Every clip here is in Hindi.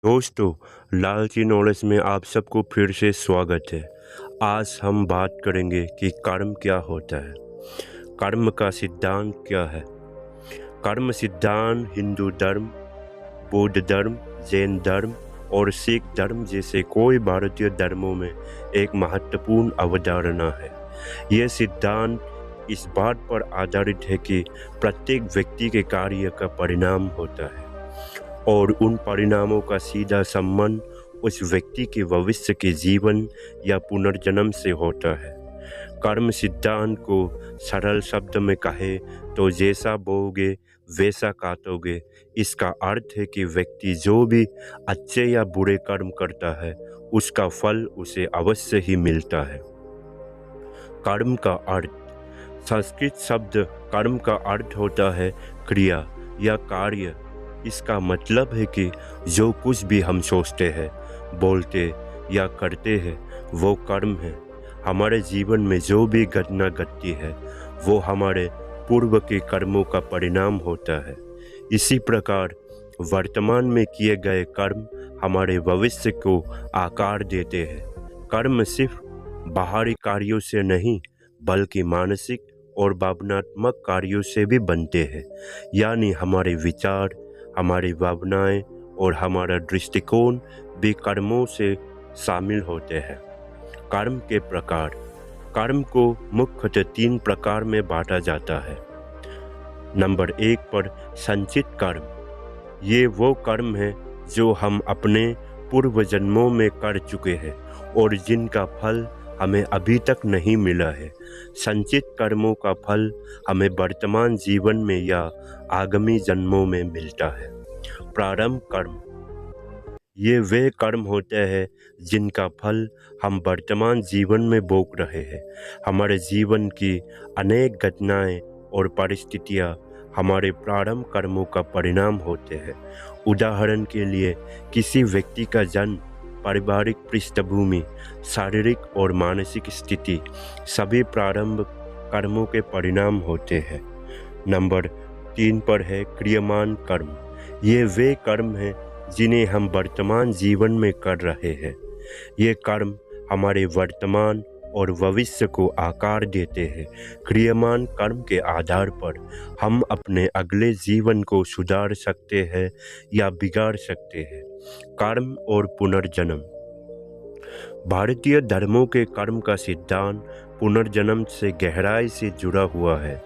दोस्तों, लालची नॉलेज में आप सबको फिर से स्वागत है। आज हम बात करेंगे कि कर्म क्या होता है। कर्म का सिद्धांत क्या है। कर्म सिद्धांत हिंदू धर्म, बौद्ध धर्म, जैन धर्म और सिख धर्म जैसे कोई भारतीय धर्मों में एक महत्वपूर्ण अवधारणा है। यह सिद्धांत इस बात पर आधारित है कि प्रत्येक व्यक्ति के कार्य का परिणाम होता है और उन परिणामों का सीधा संबंध उस व्यक्ति के भविष्य के जीवन या पुनर्जन्म से होता है। कर्म सिद्धांत को सरल शब्द में कहे तो जैसा बोओगे वैसा काटोगे। इसका अर्थ है कि व्यक्ति जो भी अच्छे या बुरे कर्म करता है उसका फल उसे अवश्य ही मिलता है। कर्म का अर्थ। संस्कृत शब्द कर्म का अर्थ होता है क्रिया या कार्य। इसका मतलब है कि जो कुछ भी हम सोचते हैं, बोलते या करते हैं वो कर्म है। हमारे जीवन में जो भी घटना घटती है वो हमारे पूर्व के कर्मों का परिणाम होता है। इसी प्रकार वर्तमान में किए गए कर्म हमारे भविष्य को आकार देते हैं। कर्म सिर्फ बाहरी कार्यों से नहीं बल्कि मानसिक और भावनात्मक कार्यों से भी बनते हैं। यानी हमारे विचार, हमारी भावनाएं और हमारा दृष्टिकोण भी कर्मों से शामिल होते हैं। कर्म के प्रकार। कर्म को मुख्यतः 3 प्रकार में बांटा जाता है। नंबर 1 पर संचित कर्म। ये वो कर्म है जो हम अपने पूर्व जन्मों में कर चुके हैं और जिनका फल हमें अभी तक नहीं मिला है। संचित कर्मों का फल हमें वर्तमान जीवन में या आगामी जन्मों में मिलता है। प्रारंभ कर्म। ये वे कर्म होते हैं जिनका फल हम वर्तमान जीवन में भोग रहे हैं। हमारे जीवन की अनेक घटनाएं और परिस्थितियां हमारे प्रारंभ कर्मों का परिणाम होते हैं। उदाहरण के लिए किसी व्यक्ति का जन्म, पारिवारिक पृष्ठभूमि, शारीरिक और मानसिक स्थिति सभी प्रारंभ कर्मों के परिणाम होते हैं। नंबर 3 पर है क्रियमान कर्म। ये वे कर्म हैं जिन्हें हम वर्तमान जीवन में कर रहे हैं। ये कर्म हमारे वर्तमान और भविष्य को आकार देते हैं। क्रियमान कर्म के आधार पर हम अपने अगले जीवन को सुधार सकते हैं या बिगाड़ सकते हैं। कर्म और पुनर्जन्म। भारतीय धर्मों के कर्म का सिद्धांत पुनर्जन्म से गहराई से जुड़ा हुआ है।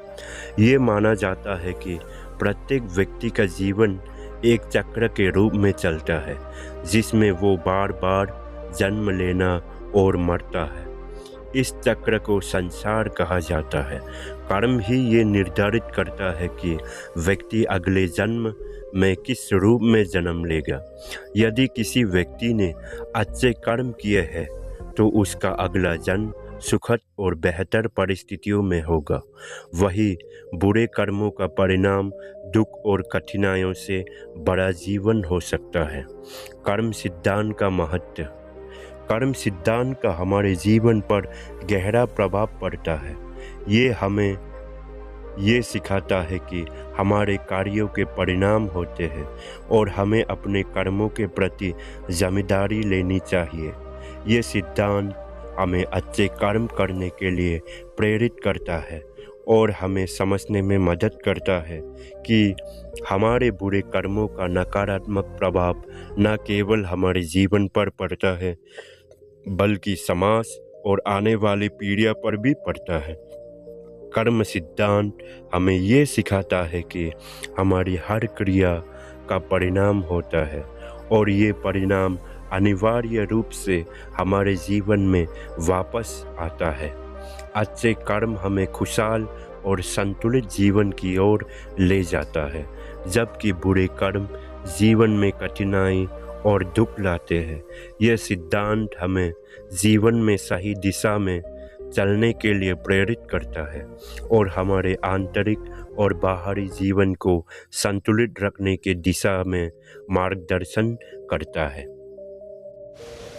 ये माना जाता है कि प्रत्येक व्यक्ति का जीवन एक चक्र के रूप में चलता है जिसमें वो बार बार जन्म लेना और मरता है। इस चक्र को संसार कहा जाता है। कर्म ही ये निर्धारित करता है कि व्यक्ति अगले जन्म में किस रूप में जन्म लेगा। यदि किसी व्यक्ति ने अच्छे कर्म किए हैं तो उसका अगला जन्म सुखद और बेहतर परिस्थितियों में होगा। वही बुरे कर्मों का परिणाम दुख और कठिनाइयों से बड़ा जीवन हो सकता है। कर्म सिद्धांत का महत्व। कर्म सिद्धांत का हमारे जीवन पर गहरा प्रभाव पड़ता है। ये हमें ये सिखाता है कि हमारे कार्यों के परिणाम होते हैं और हमें अपने कर्मों के प्रति जिम्मेदारी लेनी चाहिए। ये सिद्धांत हमें अच्छे कर्म करने के लिए प्रेरित करता है और हमें समझने में मदद करता है कि हमारे बुरे कर्मों का नकारात्मक प्रभाव न केवल हमारे जीवन पर पड़ता है बल्कि समाज और आने वाली पीढ़ियों पर भी पड़ता है। कर्म सिद्धांत हमें ये सिखाता है कि हमारी हर क्रिया का परिणाम होता है और ये परिणाम अनिवार्य रूप से हमारे जीवन में वापस आता है। अच्छे कर्म हमें खुशहाल और संतुलित जीवन की ओर ले जाता है, जबकि बुरे कर्म जीवन में कठिनाई और दुख लाते हैं। यह सिद्धांत हमें जीवन में सही दिशा में चलने के लिए प्रेरित करता है और हमारे आंतरिक और बाहरी जीवन को संतुलित रखने की दिशा में मार्गदर्शन करता है।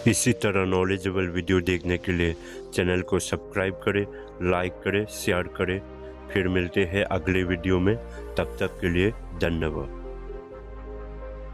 इसी तरह नॉलेजेबल वीडियो देखने के लिए चैनल को सब्सक्राइब करें, लाइक करें, शेयर करें। फिर मिलते हैं अगले वीडियो में। तब तक के लिए धन्यवाद।